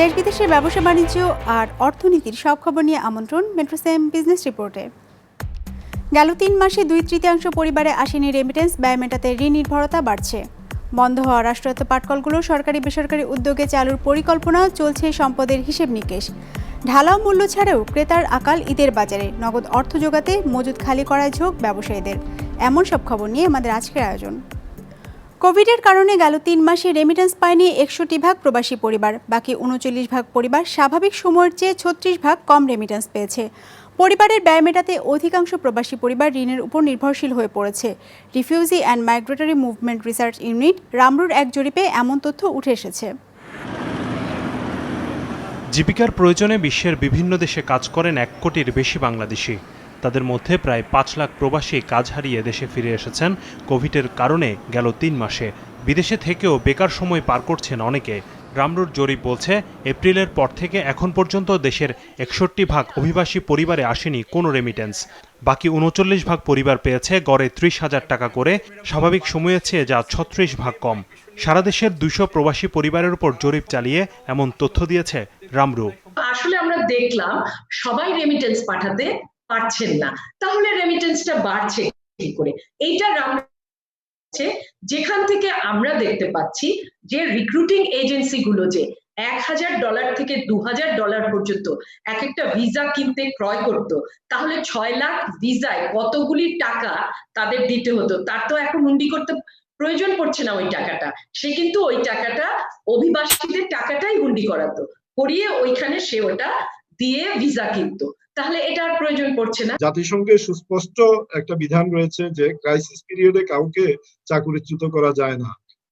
দেশ বিদেশের ব্যবসা বাণিজ্য আর অর্থনীতির সব খবর নিয়ে আমন্ত্রণ মেট্রোসেম বিজনেস রিপোর্টে। গেল ৩ মাসে ২/৩ পরিবারে আসেনি রেমিটেন্স, ব্যয় মেটাতে ঋণ নির্ভরতা বাড়ছে। বন্ধ হওয়া রাষ্ট্রায়ত্ত পাটকলগুলো সরকারি বেসরকারি উদ্যোগে চালুর পরিকল্পনা চলছে, সম্পদের হিসেব নিকেশ। ঢালাও মূল্য ছাড়াও ক্রেতার আকাল ঈদের বাজারে, নগদ অর্থ জোগাতে মজুদ খালি করায় ঝোঁক ব্যবসায়ীদের। এমন সব খবর নিয়ে আমাদের আজকের আয়োজন। কোভিডের কারণে গেল ৩ মাসে রেমিটেন্স পায়নি ৬১ প্রবাসী পরিবার। বাকি ৩৯ পরিবার স্বাভাবিক সময়ের চেয়ে ৩৬ কম রেমিটেন্স পেয়েছে। পরিবারের ব্যয় মেটাতে অধিকাংশ প্রবাসী পরিবার ঋণের উপর নির্ভরশীল হয়ে পড়েছে। Refugee and migratory movement research unit রামরুর এক জরিপে এমন তথ্য উঠে এসেছে। জীবিকার প্রয়োজনে বিশ্বের বিভিন্ন দেশে কাজ করেন ১ কোটির বেশি বাংলাদেশি। তাদের মধ্যে প্রায় ৫ লাখ প্রবাসী কাজ হারিয়ে দেশে ফিরে এসেছেন কোভিডের কারণে গেল ৩ মাসে। বিদেশে থেকেও বেকার সময় পার করছেন অনেকে। রামরুর জরিপ বলছে, এপ্রিলের পর থেকে এখন পর্যন্ত দেশের ৬১ অভিবাসী পরিবারে আসেনি কোনো রেমিটেন্স। বাকি ৩৯ পরিবার পেয়েছে গড়ে ৩০,০০০ টাকা করে, স্বাভাবিক সময়ের চেয়ে যা ৩৬ কম। সারা দেশের ২০০ প্রবাসী পরিবারের উপর জরিপ চালিয়ে এমন তথ্য দিয়েছে রামরু। আসলে আমরা দেখলাম সবাই রেমিটেন্স পাঠাতে পারছেন না, তাহলে রেমিটেন্সটা বাড়ছে কি করে? এইটা যেখান থেকে আমরা দেখতে পাচ্ছি যে রিক্রুটিং এজেন্সি গুলো যে $১,০০০ থেকে $২,০০০ পর্যন্ত এক একটা ভিসা কিনতে ক্রয় করত, তাহলে ৬ লাখ ভিসায় কতগুলি টাকা তাদের দিতে হতো, তার তো এখন হুন্ডি করতে প্রয়োজন পড়ছে না ওই টাকাটা। সে কিন্তু ওই টাকাটা অভিবাসীদের টাকাটাই হুন্ডি করাতো, করিয়ে ওইখানে সে ওটা দিয়ে ভিসা কিনতো, তাহলে এটার প্রয়োজন পড়ছে না। জাতিসংঘের সুস্পষ্ট একটা বিধান রয়েছে যে ক্রাইসিস পিরিয়ডে কাউকে চাকরিচ্যুত করা যায় না,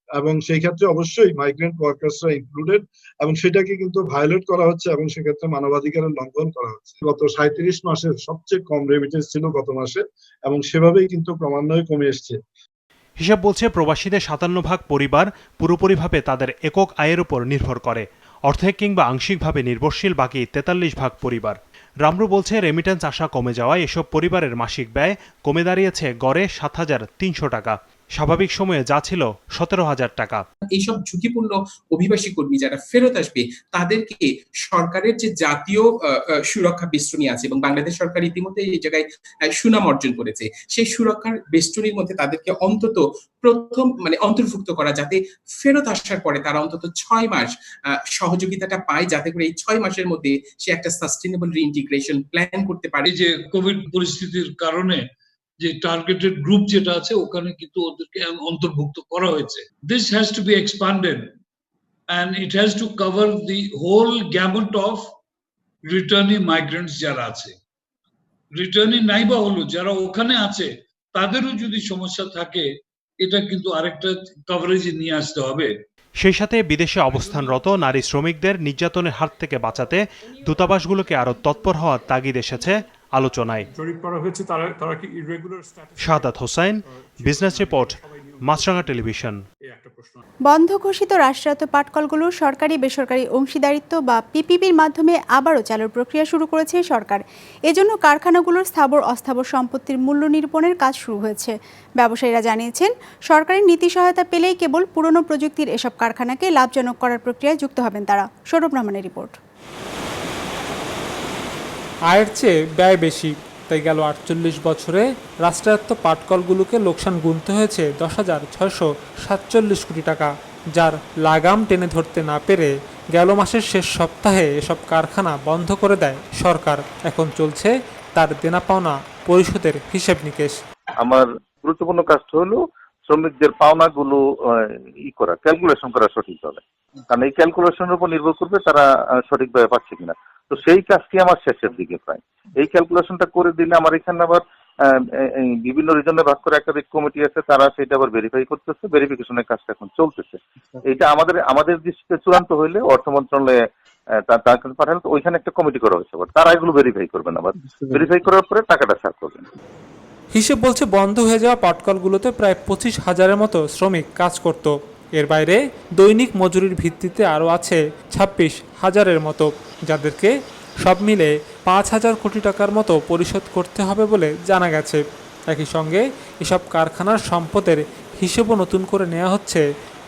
এবং সেই ক্ষেত্রে অবশ্যই মাইগ্রেন্ট ওয়ার্কার্সরা ইনক্লুডেড, এবং সেটাকে কিন্তু ভায়োলেট করা হচ্ছে এবং সেক্ষেত্রে মানবাধিকারের লঙ্ঘন করা হচ্ছে। গত ৩৭ মাসের সবচেয়ে কম রেমিটেন্স ছিল গত মাসে, এবং সেভাবেই কিন্তু ক্রমান্বয়ে কমে এসছে। হিসাব বলছে, প্রবাসীদের ৫৭ পরিবার পুরোপুরিভাবে তাদের একক আয়ের উপর নির্ভর করে, অর্ধেক কিংবা আংশিকভাবে নির্ভরশীল বাকি ৪৩ পরিবার। রামরু বলছে, রেমিটেন্স আসা কমে যাওয়ায় এসব পরিবারের মাসিক ব্যয় কমে দাঁড়িয়েছে গড়ে ৭,৩০০ টাকা। স্বাভাবিক সময়ে যা ছিল ১৭,০০০ টাকা। এইসব ঝুঁকিপূর্ণ অভিবাসী কর্মী যারা ফেরত আসবে তাদেরকে সরকারের যে জাতীয় সুরক্ষা বেষ্টনী আছে, এবং বাংলাদেশ সরকার ইতিমধ্যে এই জায়গায় সুনাম অর্জন করেছে, সেই সুরক্ষার বেষ্টনীর মধ্যে তাদেরকে অন্তত প্রথম অন্তর্ভুক্ত করা, যাতে ফেরত আসার পরে তারা অন্তত ৬ মাস সহযোগিতাটা পায়, যাতে করে এই ৬ মাসের মধ্যে সে একটা সাস্টেনেবল রিইন্টিগ্রেশন প্ল্যান করতে পারে। যে কোভিড পরিস্থিতির কারণে যে টার্গেটেড গ্রুপ যেটা আছে ওখানে কিন্তু ওদেরকে অন্তর্ভুক্ত করা হয়েছে। This has to be expanded and it has to cover the whole gamut of returnee migrants যারা আছে, রিটার্নি নাইবা হলো যারা ওখানে আছে তাদেরও যদি সমস্যা থাকে, এটা কিন্তু আরেকটা কভারেজে নিয়ে আসতে হবে। সেই সাথে বিদেশে অবস্থানরত নারী শ্রমিকদের নির্যাতনের হাত থেকে বাঁচাতে দূতাবাসগুলোকে আরও তৎপর হওয়ার তাগিদ এসেছে আলোচনায়। শাহাদাত হোসাইন, বিজনেস রিপোর্ট, মাছরাঙা টেলিভিশন। বন্ধ ঘোষিত রাষ্ট্রায়ত্ত পাটকলগুলো সরকারি বেসরকারি অংশীদারিত্ব বা পিপিপির মাধ্যমে আবারও চালুর প্রক্রিয়া শুরু করেছে সরকার। এজন্য কারখানাগুলোর স্থাবর অস্থাবর সম্পত্তির মূল্য নিরূপণের কাজ শুরু হয়েছে। ব্যবসায়ীরা জানিয়েছেন, সরকারি নীতি সহায়তা পেলেই কেবল পুরনো প্রযুক্তির এসব কারখানাকে লাভজনক করার প্রক্রিয়ায় যুক্ত হবেন তারা। সৌরভ রহমানের রিপোর্ট। আয়ের চেয়ে ব্যয় বেশি, তাই গেল ৪৮ বছরে রাষ্ট্রায়ত্ত পাটকলগুলোকে লোকসান গুনতে হয়েছে ১০,৬৪৭ কোটি টাকা, যার লাগাম টেনে ধরতে না পেরে গেল মাসের শেষ সপ্তাহে এসব কারখানা বন্ধ করে দেয় সরকার। এখন চলছে তার দেনা পাওনা পরিশোধের হিসেব নিকেশ। আমার গুরুত্বপূর্ণ কাজটা হলো শ্রমিকদের পাওনাগুলো করা, ক্যালকুলেশন করা সঠিকভাবে, কারণ এই ক্যালকুলেশনের উপর নির্ভর করবে তারা সঠিকভাবে পাচ্ছে কিনা। তো সেই কাজটি আমার শেষের দিকে প্রায়। এই ক্যালকুলেশনটা করে দিলে আমার এখানে আবার বিভিন্ন রিজনে ভাগ করে একটা কমিটি আছে, তারা সেটা আবার ভেরিফাই করতেছে, ভেরিফিকেশনের কাজটা এখন চলতেছে। এটা আমাদের দৃষ্টিতে চূড়ান্ত হইলে অর্থ মন্ত্রণালয়ে তার কাছে পাঠালে ওইখানে একটা কমিটি করা হয়েছে, তারা এগুলো ভেরিফাই করবেন, আবার ভেরিফাই করার পরে টাকাটা ছাড় করবেন। হিসেব বলছে, বন্ধ হয়ে যাওয়া পাটকলগুলোতে প্রায় ২৫,০০০-এর মতো শ্রমিক কাজ করত। এর বাইরে দৈনিক মজুরির ভিত্তিতে আরও আছে ২৬,০০০-এর মতো, যাদেরকে সব মিলে ৫,০০০ কোটি টাকার মতো পরিশোধ করতে হবে বলে জানা গেছে। একই সঙ্গে এসব কারখানার সম্পদের হিসেবও নতুন করে নেওয়া হচ্ছে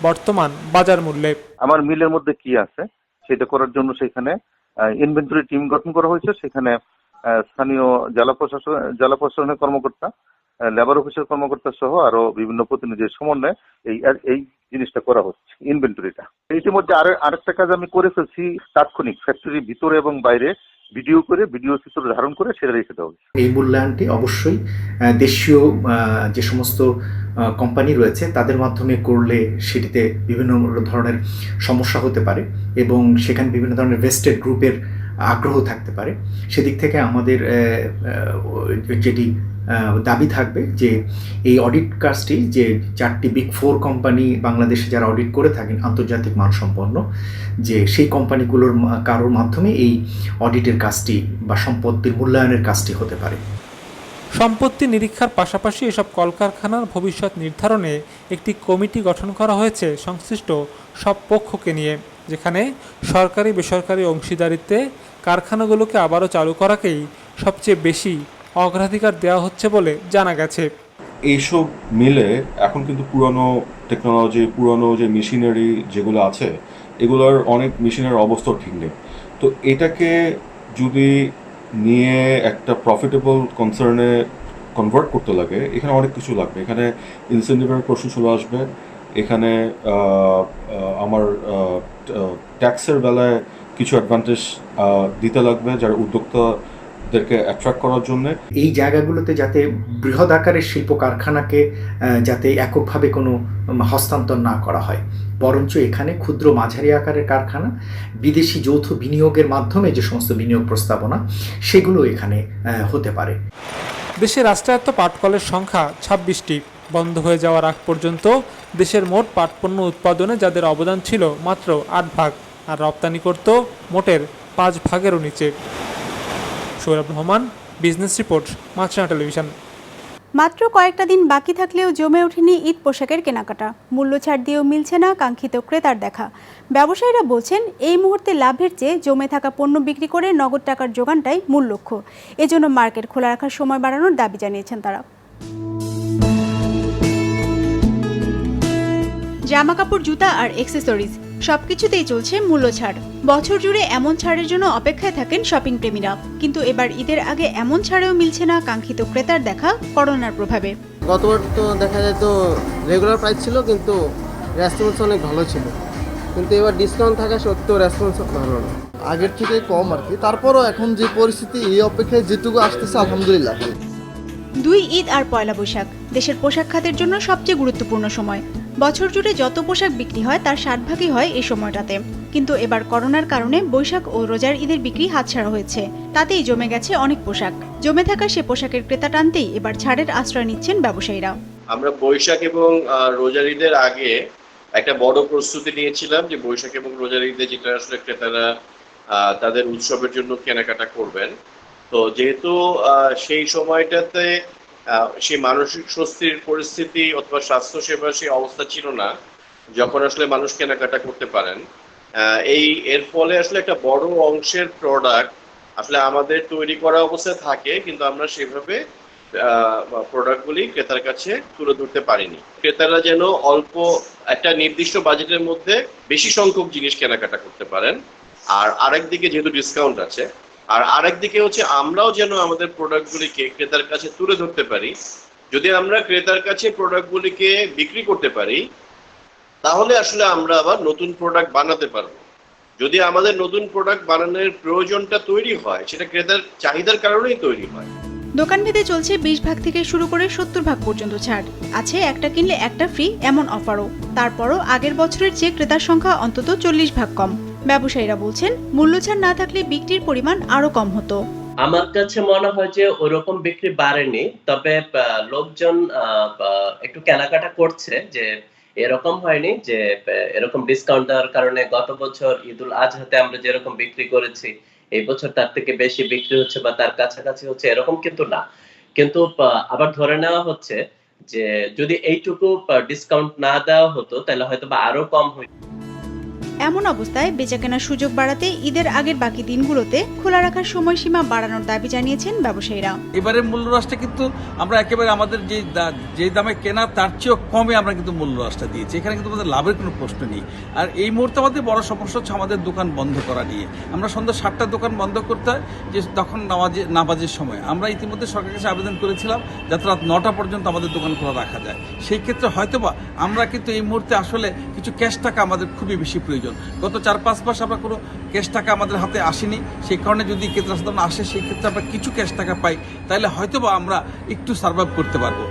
বর্তমান বাজার মূল্যে। আমার মিলের মধ্যে কি আছে সেটা করার জন্য সেখানে ইনভেন্টরি টিম গঠন করা হয়েছে। সেখানে স্থানীয় জেলা প্রশাসনের কর্মকর্তা, লেবার অফিসের কর্মকর্তা সহ আরো বিভিন্ন প্রতিনিধির সমন্বয়ে এই জিনিসটা করা হচ্ছে, ইনভেন্টরিটা। ইতিমধ্যে আরেকটা কাজ আমি করে ফেলছি, তাৎক্ষণিক ফ্যাক্টরির ভিতরে এবং বাইরে ভিডিও চিত্র ধারণ করে সেটা রেখে দেওয়া হয়েছে। এই মূল্যায়নটি অবশ্যই দেশীয় যে সমস্ত কোম্পানি রয়েছে তাদের মাধ্যমে করলে সেটিতে বিভিন্ন ধরনের সমস্যা হতে পারে এবং সেখানে বিভিন্ন ধরনের ভেস্টেড গ্রুপের আগ্রহ থাকতে পারে। সেদিক থেকে আমাদের যেটি দাবি থাকবে যে এই অডিট কাজটি, যে 4টি বিগ 4 কোম্পানি বাংলাদেশে যারা অডিট করে থাকেন আন্তর্জাতিক মানসম্পন্ন, যে সেই কোম্পানিগুলোর কারোর মাধ্যমে এই অডিটের কাজটি বা সম্পত্তির মূল্যায়নের কাজটি হতে পারে। সম্পত্তি নিরীক্ষার পাশাপাশি এসব কলকারখানার ভবিষ্যৎ নির্ধারণে একটি কমিটি গঠন করা হয়েছে সংশ্লিষ্ট সব পক্ষকে নিয়ে, যেখানে সরকারি বেসরকারি অংশীদারিত্বে কারখানাগুলোকে আবারও চালু করাকেই সবচেয়ে বেশি অগ্রাধিকার দেওয়া হচ্ছে বলে জানা গেছে। এইসব মিলে এখন কিন্তু পুরানো টেকনোলজি, পুরানো যে মেশিনারি যেগুলো আছে, এগুলোর অনেক মেশিনের অবস্থা ঠিক নেই। তো এটাকে যদি নিয়ে একটা প্রফিটেবল কনসার্নে কনভার্ট করতে লাগে, এখানে অনেক কিছু লাগবে। এখানে ইনসেন্টিভের প্রশ্ন চলে আসবে, এখানে আমার ট্যাক্সের বেলায় কিছু অ্যাডভান্টেজ দিতে লাগবে যারা উদ্যোক্তাদেরকে অ্যাট্রাক্ট করার জন্য। এই জায়গাগুলোতে যাতে বৃহৎ আকারের শিল্প কারখানাকে যাতে এককভাবে কোনো হস্তান্তর না করা হয়, বরঞ্চ এখানে ক্ষুদ্র মাঝারি আকারের কারখানা, বিদেশি যৌথ বিনিয়োগের মাধ্যমে যে সমস্ত বিনিয়োগ প্রস্তাবনা সেগুলো এখানে হতে পারে। দেশে রাষ্ট্রায়ত্ত পাটকলের সংখ্যা 26টি। বন্ধ হয়ে যাওয়ার আগ পর্যন্ত দেশের মোট পাটপণ্য উৎপাদনে যাদের অবদান ছিল মাত্র 8 ভাগ, আর রপ্তানি করত মোটের 5 ভাগেরও নিচে। সৌরভ রহমান, বিজনেস রিপোর্ট, মাছরাঙা টেলিভিশন। মাত্র কয়েকটা দিন বাকি থাকলেও জমে ওঠেনি ঈদ পোশাকের কেনাকাটা। মূল্য ছাড় দিয়েও মিলছে না কাঙ্ক্ষিত ক্রেতার দেখা। ব্যবসায়ীরা বলছেন এই মুহূর্তে লাভের চেয়ে জমে থাকা পণ্য বিক্রি করে নগদ টাকার যোগানটাই মূল লক্ষ্য। এজন্য মার্কেট খোলা রাখার সময় বাড়ানোর দাবি জানিয়েছেন তারা। জামা কাপড়, জুতা আর অ্যাক্সেসরিজ সবকিছুতেই চলছে মূল্য ছাড়। বছর জুড়ে এমন ছাড়ের জন্য অপেক্ষায় থাকেন শপিং প্রেমীরা, কিন্তু এবার ঈদের আগে এমন ছাড়েও মিলছে না কাঙ্ক্ষিত ক্রেতার দেখা করোনার প্রভাবে। গতবার তো দেখা যায় তো রেগুলার প্রাইস ছিল, কিন্তু রেসপন্স অনেক ভালো ছিল, কিন্তু এবার ডিসকাউন্ট থাকা সত্ত্বেও রেসপন্স ভালো না, আগের থেকে কম আর কি। তারপরও এখন যে পরিস্থিতি, এই অপেক্ষায় যেটুকু আসতেছে আলহামদুলিল্লাহ। 2 ঈদ আর পয়লা বৈশাখ দেশের পোশাক খাতের জন্য সবচেয়ে গুরুত্বপূর্ণ সময়। বছর জুড়ে যত পোশাক বিক্রি হয় তার 60 ভাগই হয় এই সময়টাতে, কিন্তু এবার করোনার কারণে বৈশাখ ও রোজার ঈদের বিক্রি হাতছাড়া হয়েছে। তাতেই জমে গেছে অনেক পোশাক। জমে থাকা সে পোশাকের ক্রেতা টানতেই এবার ছাড়ের আশ্রয় নিচ্ছেন ব্যবসায়ীরা। আমরা বৈশাখ এবং রোজার ঈদের আগে একটা বড় প্রস্তুতি নিয়েছিলাম যে বৈশাখ এবং রোজার ঈদে যেটা আসলে ক্রেতারা তাদের উৎসবের জন্য কেনাকাটা করবেন। তো যেহেতু সেই সময়টাতে সেই মানসিক স্বস্তির পরিস্থিতি অথবা স্বাস্থ্য সেবার সেই অবস্থা ছিল না যখন আসলে মানুষ কেনাকাটা করতে পারেন, এর ফলে আসলে একটা বড় অংশের প্রোডাক্ট আসলে আমাদের তৈরি করা অবস্থায় থাকে, কিন্তু আমরা সেভাবে প্রোডাক্টগুলি ক্রেতার কাছে তুলে ধরতে পারিনি। ক্রেতারা যেন অল্প একটা নির্দিষ্ট বাজেটের মধ্যে বেশি সংখ্যক জিনিস কেনাকাটা করতে পারেন, আর আরেকদিকে যেহেতু ডিসকাউন্ট আছে, আর আরেকদিকে হচ্ছে আমরাও যেন আমাদের প্রোডাক্টগুলিকে ক্রেতার কাছে তুলে ধরতে পারি। যদি আমরা ক্রেতার কাছে প্রোডাক্টগুলিকে বিক্রি করতে পারি, তাহলে আসলে আমরা আবার নতুন প্রোডাক্ট বানাতে পারবো। যদি আমাদের নতুন প্রোডাক্ট বানানোর প্রয়োজনটা তৈরি হয়, সেটা ক্রেতার চাহিদার কারণেই তৈরি হয়। দোকানভেদে চলছে 20 ভাগ থেকে শুরু করে 70 ভাগ পর্যন্ত ছাড়। আছে একটা কিনলে একটা ফ্রি এমন অফারও। তারপরও আগের বছরের চেয়ে ক্রেতার সংখ্যা অন্তত 40 ভাগ কম। ব্যবসায়ীরা বলছেন মূল্য ছাড় না থাকলে বিক্রির পরিমাণ আরো কম হতো। আমার কাছে মনে হয় যে ওরকম বিক্রি বাড়েনি, তবে লোকজন একটু কেনাকাটা করছে। যে এরকম হয়নি যে এরকম ডিসকাউন্ট দেওয়ার কারণে গত বছর ঈদুল আজহাতে আমরা যেরকম বিক্রি করেছি এই বছর তার থেকে বেশি বিক্রি হচ্ছে বা তার কাছাকাছি হচ্ছে, এরকম কিন্তু না। কিন্তু আবার ধরে নেওয়া হচ্ছে যে যদি এইটুকু ডিসকাউন্ট না দেওয়া হতো তাহলে হয়তো বা আরো কম হইতো। এমন অবস্থায় বেচাকেনার সুযোগ বাড়াতে ঈদের আগের বাকি দিনগুলোতে খোলা রাখার সময়সীমা বাড়ানোর দাবি জানিয়েছেন ব্যবসায়ীরা। এবারে মূল্যহ্রাসটা কিন্তু আমরা একেবারে আমাদের যে দামে কেনা তার চেয়েও কমে আমরা কিন্তু মূল্যহ্রাসটা দিয়েছি। এখানে কিন্তু আমাদের লাভের কোনো প্রশ্ন নেই। আর এই মুহূর্তে আমাদের বড় সমস্যা হচ্ছে আমাদের দোকান বন্ধ করা নিয়ে। আমরা সন্ধ্যা 7টার দোকান বন্ধ করতে হয়, যে তখন নামাজের সময়। আমরা ইতিমধ্যে সরকারের কাছে আবেদন করেছিলাম যাতে রাত 9টা পর্যন্ত আমাদের দোকান খোলা রাখা যায়। সেই ক্ষেত্রে হয়তোবা আমরা কিন্তু এই মুহূর্তে আসলে কিছু ক্যাশ টাকা আমাদের খুবই বেশি প্রয়োজন। গত 4-5 মাস আমরা কোনো ক্যাশ টাকা আমাদের হাতে আসেনি। সেই কারণে যদি ক্রেতা সাধারণ আসে সেই ক্ষেত্রে আমরা কিছু ক্যাশ টাকা পাই, তাহলে হয়তোবা আমরা একটু সার্ভাইভ করতে পারবো।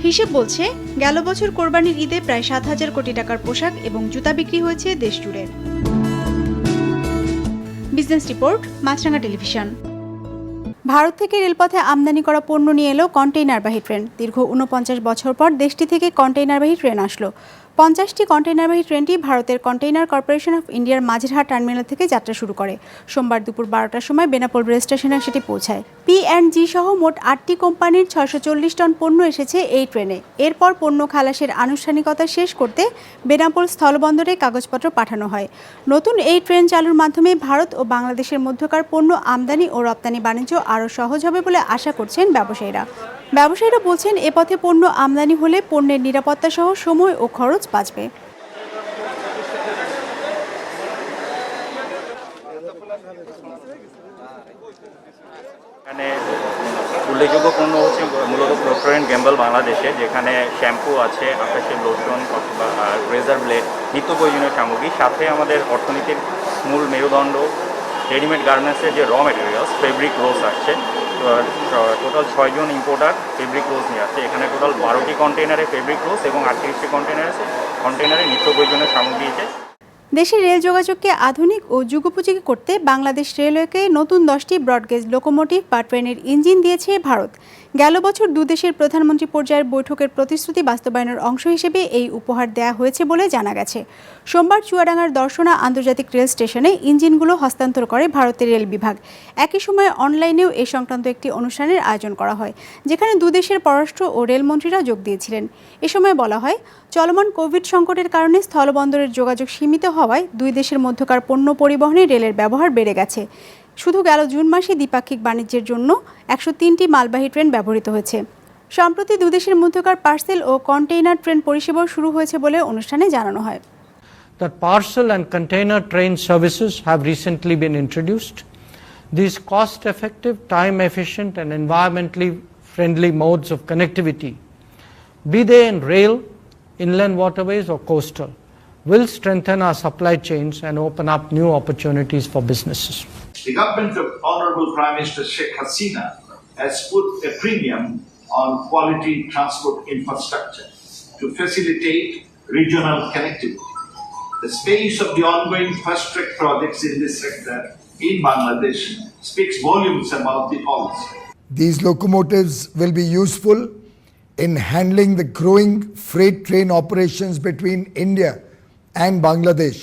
হিসেব বলছে গেল বছর কোরবানির ঈদে প্রায় 7,000 কোটি টাকার পোশাক এবং জুতা বিক্রি হয়েছে দেশ জুড়ে। বিজনেস রিপোর্ট, মাছরাঙা টেলিভিশন। ভারত থেকে রেলপথে আমদানি করা পণ্য নিয়ে এলো কন্টেইনারবাহী ট্রেন। দীর্ঘ 49 বছর পর দেশটি থেকে কন্টেইনারবাহী ট্রেন আসলো। 50টি কন্টেইনারবাহী ট্রেনটি ভারতের কন্টেইনার কর্পোরেশন অফ ইন্ডিয়ার মাঝেরহাট টার্মিনাল থেকে যাত্রা শুরু করে। সোমবার দুপুর 12টার সময় বেনাপোল রেল স্টেশনে সেটি পৌঁছায়। P&G সহ মোট 8টি কোম্পানির 640 টন পণ্য এসেছে এই ট্রেনে। এরপর পণ্য খালাসের আনুষ্ঠানিকতা শেষ করতে বেনাপোল স্থলবন্দরে কাগজপত্র পাঠানো হয়। নতুন এই ট্রেন চালুর মাধ্যমে ভারত ও বাংলাদেশের মধ্যকার পণ্য আমদানি ও রপ্তানি বাণিজ্য আরও সহজ হবে বলে আশা করছেন ব্যবসায়ীরা। ব্যবসায়ীরা বলছেন এ পথে পণ্য আমদানি হলে পণ্যের নিরাপত্তা সহ সময় ও খরচ বাঁচবে। এখানে উল্লেখযোগ্য পণ্য হচ্ছে মূলত প্রক্টর অ্যান্ড গ্যাম্বল বাংলাদেশে, যেখানে শ্যাম্পু আছে, আকাশের লোশন অথবা রেজার ব্লেড, নিত্য প্রয়োজনীয় সামগ্রী। সাথে আমাদের অর্থনীতির মূল মেরুদণ্ড রেডিমেড গার্মেন্টসের যে র মেটেরিয়ালস ফেব্রিক রোলস আসছে। টোটাল 6 জন ইম্পোর্টার ফেব্রিক রোলস নিয়ে আসছে। এখানে টোটাল 12টি কন্টেইনারে ফেব্রিক রোলস এবং 38টি কন্টেইনারে নিত্য প্রয়োজনীয় সামগ্রী আছে। দেশের রেল যোগাযোগকে আধুনিক ও যুগোপযোগী করতে বাংলাদেশ রেলওয়েকে নতুন 10টি ব্রডগেজ লোকোমোটিভ বা ট্রেনের ইঞ্জিন দিয়েছে ভারত। গেল বছর দুদেশের প্রধানমন্ত্রী পর্যায়ের বৈঠকের প্রতিশ্রুতি বাস্তবায়নের অংশ হিসেবে এই উপহার দেয়া হয়েছে বলে জানা গেছে। সোমবার চুয়াডাঙ্গার দর্শনা আন্তর্জাতিক রেল স্টেশনে ইঞ্জিনগুলো হস্তান্তর করে ভারতের রেল বিভাগ। একই সময়ে অনলাইনেও এ সংক্রান্ত একটি অনুষ্ঠানের আয়োজন করা হয়, যেখানে দুদেশের পররাষ্ট্র ও রেলমন্ত্রীরা যোগ দিয়েছিলেন। এ সময় বলা হয়, চলমান কোভিড সংকটের কারণে স্থলবন্দরের যোগাযোগ সীমিত হওয়ায় দুই দেশের মধ্যকার পণ্য পরিবহনে রেলের ব্যবহার বেড়ে গেছে। শুধু গেল জুন মাসে দ্বিপাক্ষিক বাণিজ্যের জন্য 103টি মালবাহী ট্রেন ব্যবহৃত হয়েছে। সম্প্রতি দুদেশের মধ্যকার পার্সেল ও কন্টেইনার ট্রেন পরিষেবাও শুরু হয়েছে বলে অনুষ্ঠানে জানানো হয়। That parcel and container train services have recently been introduced. These cost-effective, time-efficient and environmentally friendly modes of connectivity, be they in rail, inland waterways or coastal, will strengthen our supply chains and open up new opportunities for businesses. The government of Honorable Prime Minister Sheikh Hasina has put a premium on quality transport infrastructure to facilitate regional connectivity. The space of the ongoing fast-track projects in this sector in Bangladesh speaks volumes about the policy. These locomotives will be useful in handling the growing freight train operations between India and Bangladesh.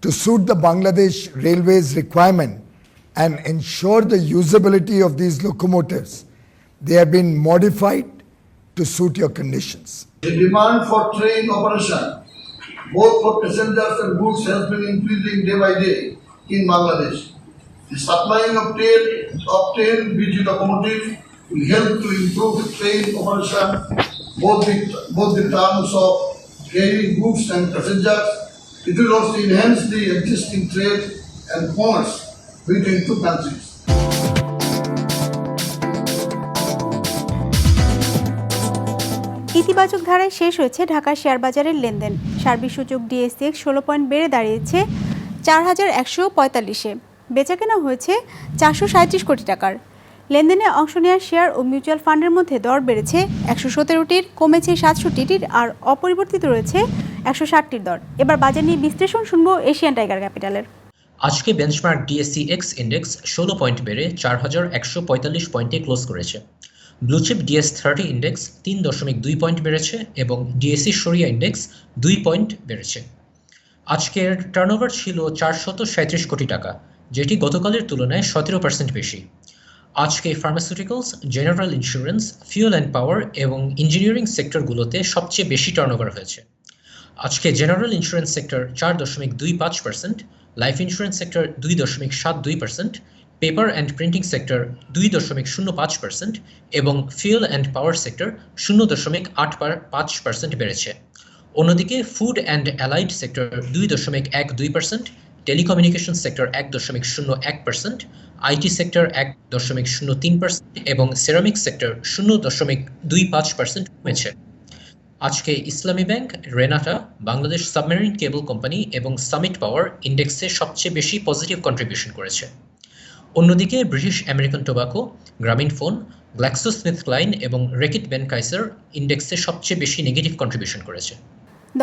To suit the Bangladesh Railways requirement and ensure the usability of these locomotives, they have been modified to suit your conditions. The demand for train operation, both for passengers and goods, has been increasing day by day in Bangladesh. The supplying of 10 BG locomotives will help to improve train operation, both in terms of carrying goods and passengers. It will also enhance the existing trade and commerce between two countries. ইতিবাচক ধারায় শেষ হয়েছে ঢাকার share বাজারের লেনদেন। সার্বিক সূচক DSX 16 point বেড়ে দাঁড়িয়েছে 4145-এ। বেচাকেনা হয়েছে 437 কোটি টাকার। লেনদেনে অংশ নেওয়া শেয়ার ও মিউচুয়াল ফান্ডের মধ্যে দর বেড়েছে 117টির, কমেছে 67টির আর অপরিবর্তিত রয়েছে 160টির দর। এবার বাজার নিয়ে বিশ্লেষণ শুনবো এশিয়ান টাইগার ক্যাপিটালের। আজকে বেঞ্চমার্ক DSEX ইন্ডেক্স 16 পয়েন্ট বেড়ে 4145 পয়েন্টে ক্লোজ করেছে। ব্লুচিপ DS30 ইন্ডেক্স 3.2 পয়েন্ট বেড়েছে এবং DSE সরিয়া ইন্ডেক্স 2 পয়েন্ট বেড়েছে। আজকের টার্নওভার ছিল 437 কোটি টাকা, যেটি গতকালের তুলনায় 17% বেশি। আজকে pharmaceuticals, general insurance, fuel and power এবং ইঞ্জিনিয়ারিং সেক্টরগুলোতে সবচেয়ে বেশি টার্নওভার হয়েছে। আজকে general insurance sector 4.25%, life insurance sector 2.72%, paper and printing sector 2.05% এবং ফুয়েল অ্যান্ড পাওয়ার সেক্টর 0.85% বেড়েছে। অন্যদিকে food and allied sector 2.12%, telecommunication sector 1.01%, IT sector 1.03% এবং সেরামিক সেক্টর 0.25% কমেছে। আজকে ইসলামী bank, Renata, Bangladesh submarine cable company এবং সামিট পাওয়ার ইন্ডেক্সে সবচেয়ে বেশি পজিটিভ কন্ট্রিবিউশন করেছে। অন্যদিকে ব্রিটিশ আমেরিকান টোবাকো, গ্রামীণ ফোন, গ্ল্যাক্সোস্মিথক্লাইন এবং রেকিট বেনকাইসার ইন্ডেক্সে সবচেয়ে বেশি নেগেটিভ কন্ট্রিবিউশন করেছে।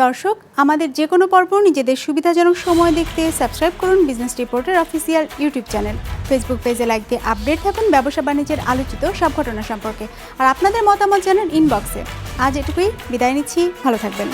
দর্শক, আমাদের যে কোনো পর্ব নিজেদের সুবিধাজনক সময় দেখতে সাবস্ক্রাইব করুন বিজনেস রিপোর্টের অফিসিয়াল ইউটিউব চ্যানেল। ফেসবুক পেজে লাইক দিয়ে আপডেট থাকুন ব্যবসা বাণিজ্যের আলোচিত সব ঘটনা সম্পর্কে। আর আপনাদের মতামত জানান ইনবক্সে। আজ এটুকুই, বিদায় নিচ্ছি, ভালো থাকবেন।